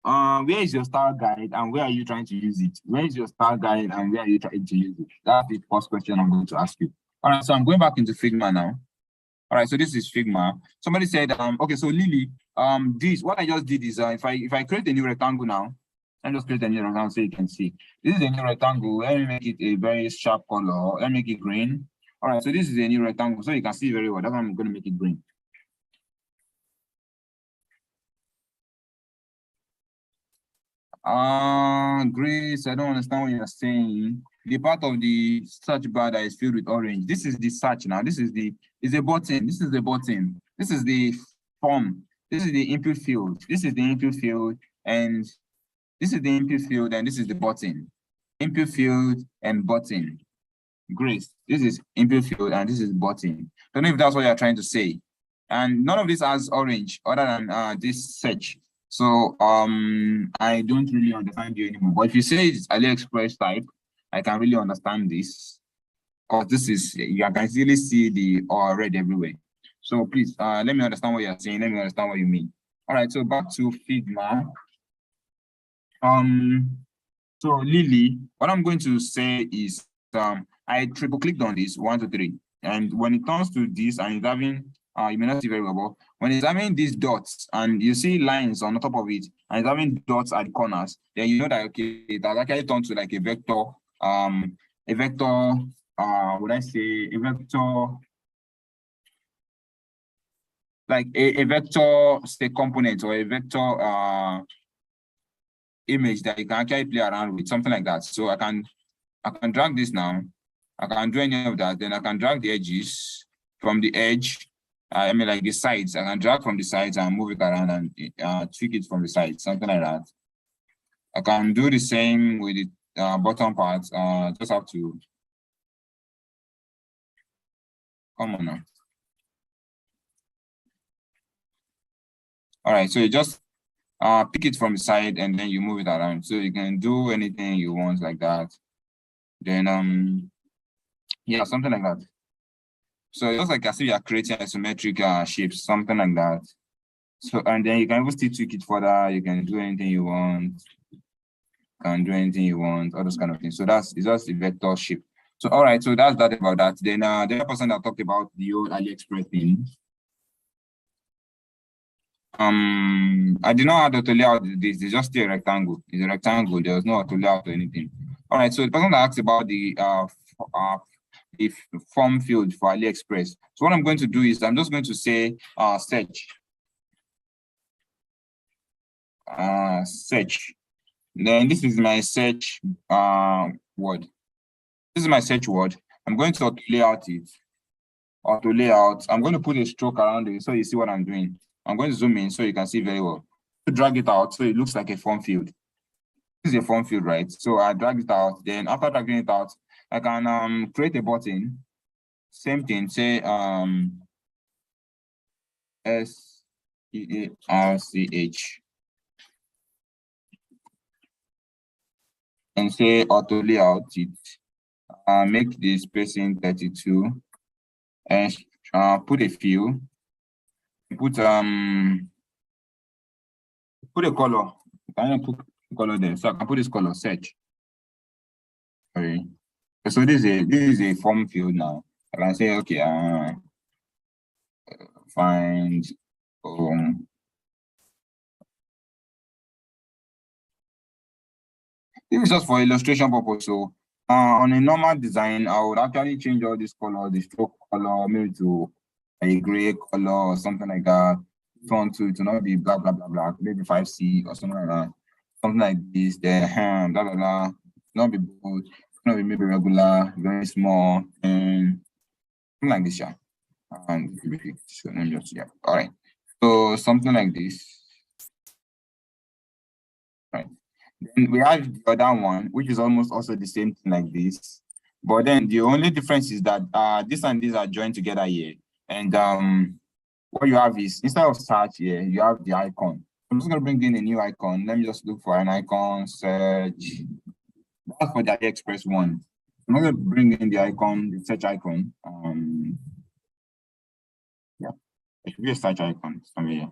where is your style guide and where are you trying to use it? Where is your style guide and where are you trying to use it? That's the first question I'm going to ask you. All right, so I'm going back into Figma now. All right, so this is Figma. Somebody said, okay, so Lily, what I just did is if I create a new rectangle now, and just create a new rectangle so you can see. This is a new rectangle. Let me make it a very sharp color. Let me make it green. All right, so this is a new rectangle, so you can see very well. That's why I'm going to make it green. Grace, I don't understand what you're saying. The part of the search bar that is filled with orange. This is the search now. This is a button. This is the button. This is the form. This is the input field. This is the input field, and this is the input field, and this is the button. Input field and button. Grace, this is input field, and this is button. Don't know if that's what you're trying to say. And none of this has orange other than this search. So I don't really understand you anymore. But if you say it's AliExpress type, I can really understand this. Because this is, you can easily see the red everywhere. So please let me understand what you're saying. Let me understand what you mean. All right, so back to Figma. So Lily, what I'm going to say is I triple clicked on this 1, 2, 3. And when it comes to this and it's having you may not see very well, but when it's having these dots and you see lines on the top of it, and it's having dots at the corners, then you know that okay, it has actually turned to like a vector, would I say a vector, like a vector say component or a vector image that you can actually play around with, something like that. So I can drag this now. I can do any of that. Then I can drag the edges from the edge. I mean, like the sides. I can drag from the sides and move it around and tweak it from the sides, something like that. I can do the same with the bottom part. Just have to come on now. All right, so you just pick it from the side and then you move it around. So you can do anything you want like that. Then yeah, something like that. So it's just like as if you are creating isometric shapes, something like that. So and then you can even still tweak it further. You can do anything you want. All those kind of things. So it's just a vector shape. So all right, so that's that about that. Then the other person that talked about the old AliExpress thing. I did not have to lay out this. It's just a rectangle. It's a rectangle. There was no how to lay out or anything. All right. So the person that asked about the form field for AliExpress. So what I'm going to do is I'm just going to say search. Search. Then this is my search word. This is my search word. I'm going to lay out it. Auto layout. I'm going to put a stroke around it so you see what I'm doing. I'm going to zoom in so you can see very well. Drag it out so it looks like a form field. This is a form field, right? So I drag it out. Then after dragging it out, I can create a button. Same thing. Say SEARCH and say auto layout it. Make the spacing 32 and put a fill. Put a color. Can I put color there? So I can put this color search. Sorry. So this is a form field now. I can say okay, find this is just for illustration purpose. So on a normal design, I would actually change all this color, the stroke color, maybe to a gray color or something like that. Font to not be blah blah blah blah, maybe 5C or something like that. Something like this, then blah blah blah. Not be bold, not be maybe regular, very small, and something like this, yeah. And so let me just all right. So something like this. Right. Then we have the other one, which is almost also the same thing like this. But then the only difference is that this and this are joined together here. And what you have is instead of search here, you have the icon. I'm just gonna bring in a new icon. Let me just look for an icon, search. That's for the AliExpress one. I'm not gonna bring in the icon, the search icon. Yeah, it should be a search icon somewhere.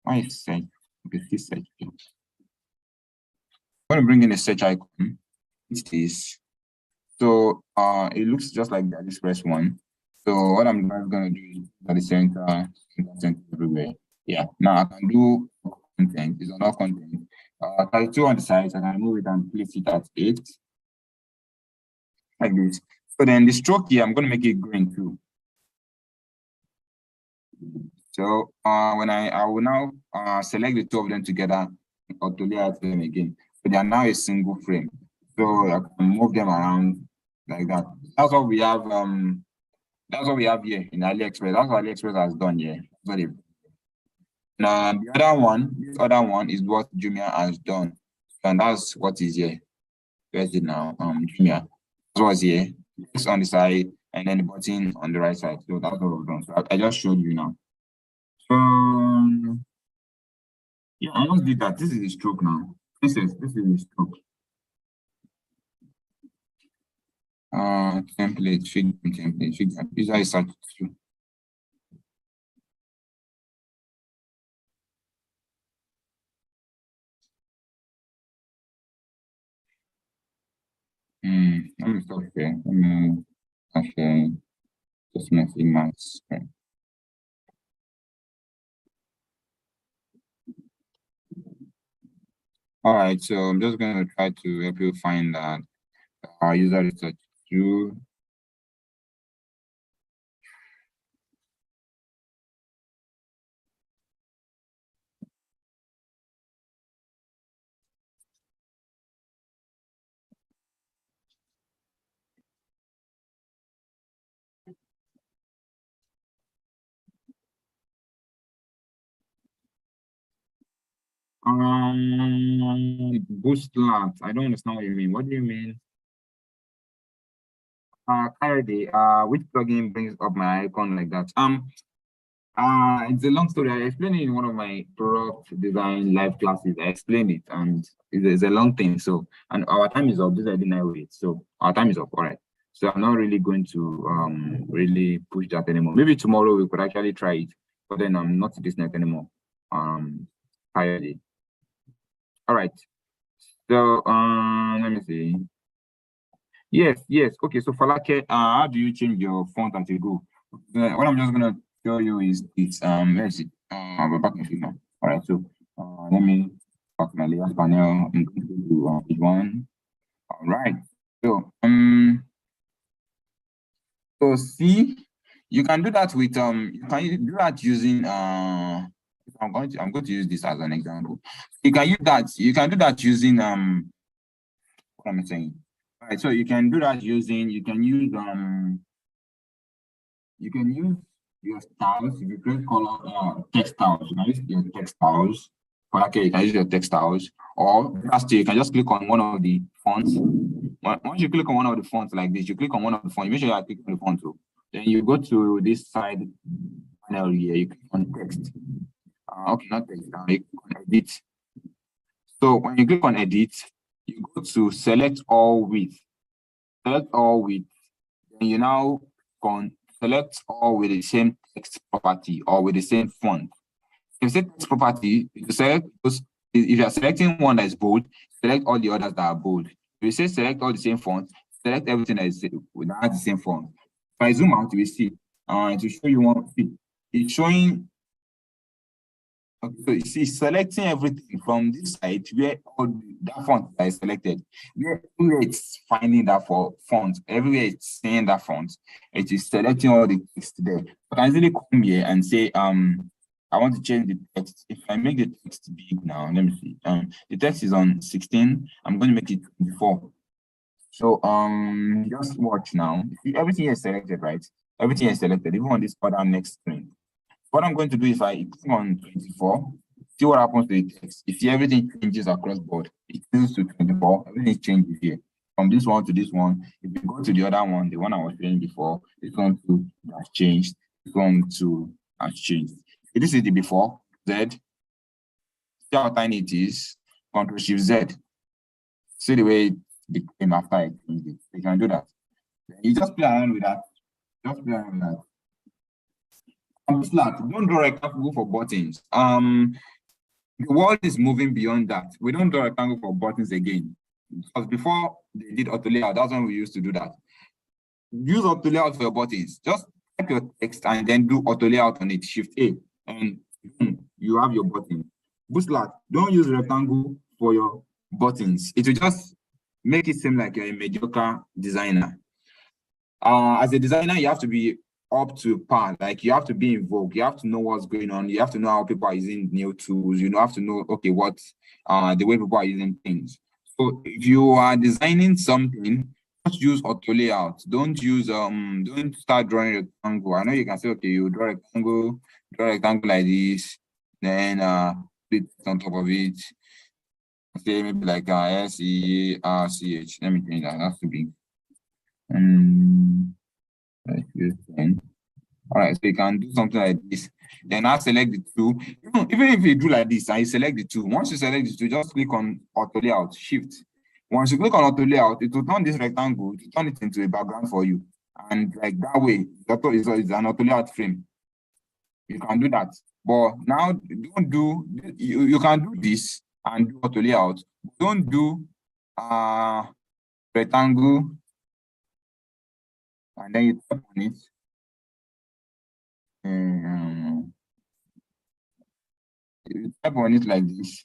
Why is search? Okay, this search. I'm gonna bring in a search icon. It's this. So it looks just like the AliExpress one. So what I'm gonna do is at the center everywhere. Yeah. Now I can do content. It's on all content. 32 on the side. I can move it and place it at 8. Like this. So then the stroke here, I'm gonna make it green too. So when I will now select the two of them together, auto layout them again. So they are now a single frame. So I can move them around like that. That's what we have. That's what we have here in AliExpress. That's what AliExpress has done here. Now the other one, this other one is what Jumia has done, and that's what is here. Where's it now? Jumia. That's what's here. It's on the side, and then the button on the right side. So that's what we've done. So I just showed you now. Yeah, I almost did that. This is the stroke now. This is the stroke. Template, Figma template, Figma. These are search through. Let me stop here. Let me actually just my Figma screen. All right, so I'm just going to try to help you find that our user research through. Bootstrap. I don't understand what you mean. What do you mean? Clarity. Which plugin brings up my icon like that? It's a long story. I explained it in one of my product design live classes. I explained it, and it's a long thing. So, and our time is up. This is the night wait. So our time is up. All right. So I'm not really going to really push that anymore. Maybe tomorrow we could actually try it, but then I'm not this night anymore. Clarity. All right. So let me see. Yes, yes. Okay, so Falake, how do you change your font as you go? What I'm just gonna show you is it's let's see. We're back in Figma. All right, so let me back my layout panel. I'm going to do page one. All right. So see, you can do that with you can do that using I'm going to use this as an example. You can use that, you can do that using what am I saying? All right, so you can do that using you can use your styles. If you create color text styles, you can use your text styles. Okay, you can use your text styles, or last you can just click on one of the fonts. Once you click on one of the fonts like this, you click on one of the fonts, make sure you are clicking on the font too. Then you go to this side panel here, you click on text. Okay, not text, you click on edit. So when you click on edit, you go to select all with. Select all with, then you now select all with the same text property or with the same font. If you say text property, you select those. If you are selecting one that is bold, select all the others that are bold. If you say select all the same font, select everything that is that has the same font. If I zoom out, you will see to show you one. It's showing. Okay, so you see, selecting everything from this side where all that font that is selected, where it's finding that for font, everywhere it's seeing that font, it is selecting all the text there. I can easily come here and say, I want to change the text. If I make the text big now, let me see. The text is on 16. I'm going to make it 24. So just watch now. Everything is selected, right? Everything is selected, even on this other next screen. What I'm going to do is I click on 24, see what happens to the text. If everything changes across board, it changes to 24, everything changes here. From this one to this one, if you go to the other one, the one I was showing before, this one too has changed, this one too has changed. If this is the before, Z, see how tiny it is, Control Shift Z. See the way it became after I changed it. You can do that. You just play around with that. Just play around with that. Flat. Don't draw rectangle for buttons. The world is moving beyond that. We don't draw rectangle for buttons again. Because before they did auto layout, that's when we used to do that. Use auto layout for your buttons. Just type your text and then do auto layout on it. Shift A, and you have your button. Bootstrap. Don't use rectangle for your buttons. It will just make it seem like you're a mediocre designer. As a designer, you have to be up to par. Like you have to be in vogue. You have to know what's going on. You have to know how people are using new tools. You have to know, okay, what the way people are using things. So if you are designing something, just use auto layout. Don't use don't start drawing a rectangle. I know you can say, okay, you draw a rectangle like this, then put on top of it. Say maybe like SERCH. Let me change that. That's too big. All right, so you can do something like this. Then I select the two. Even if you do like this, I select the two. Once you select the two, just click on auto layout, shift. Once you click on auto layout, it will turn this rectangle, to turn it into a background for you. And like that way, it's an auto layout frame. You can do that. But now don't do you can do this and do auto layout. Don't do rectangle, and then you tap on it. Um, you tap on it like this.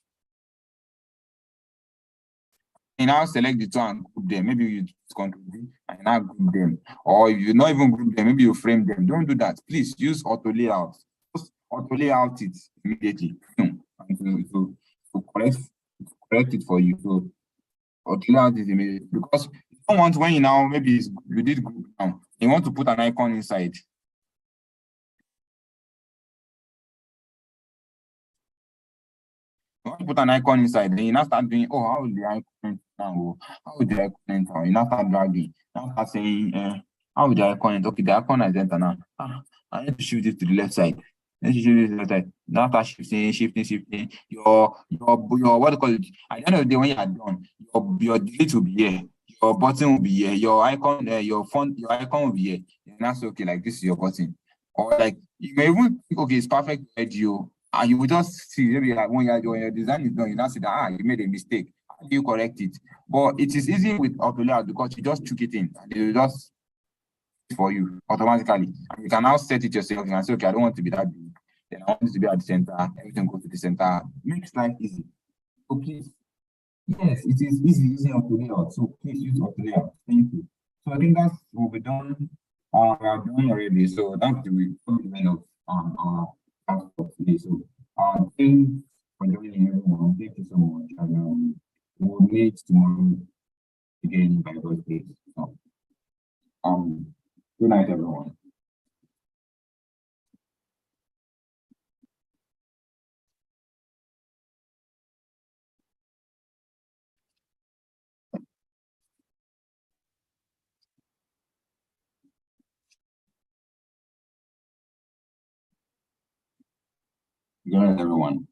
You now select the two and group them. Maybe you use Control V and now group them. Or if you not even group them, maybe you frame them. Don't do that. Please use auto layout. Just auto layout it immediately. And to correct it for you. So auto layout it immediately. Because you don't want when you now maybe you did group now, you want to put an icon inside. You want to put an icon inside, then you now start doing, oh, how will the icon now? Oh, how will the icon enter? You now start dragging. Now start saying, how will the icon enter? Okay, the icon has entered now. I need to shift it to the left side. Let's shift it to the left side. Now start shifting. Your what do you call it? At the end of the day, when you are done, your delete will be here. Your button will be here. Your icon, your font, your icon will be here. And that's okay. Like this is your button. Or like you may even think, okay, it's perfect idea. And you will just see maybe like when your design is done, you now see that you made a mistake. How do you correct it? But it is easy with auto layout because you just took it in and it will just for you automatically. And you can now set it yourself. You can say, okay, I don't want to be that big. Then I want it to be at the center. Everything goes to the center. Makes life easy. So please, yes, it is easy using auto layout. So please use auto layout. Thank you. So I think that's what we're done. We are done already. So that's the end of our for today. So thanks for joining everyone. Thank you so much. And we'll meet tomorrow again by God's grace. So, good night, everyone. Good night, everyone.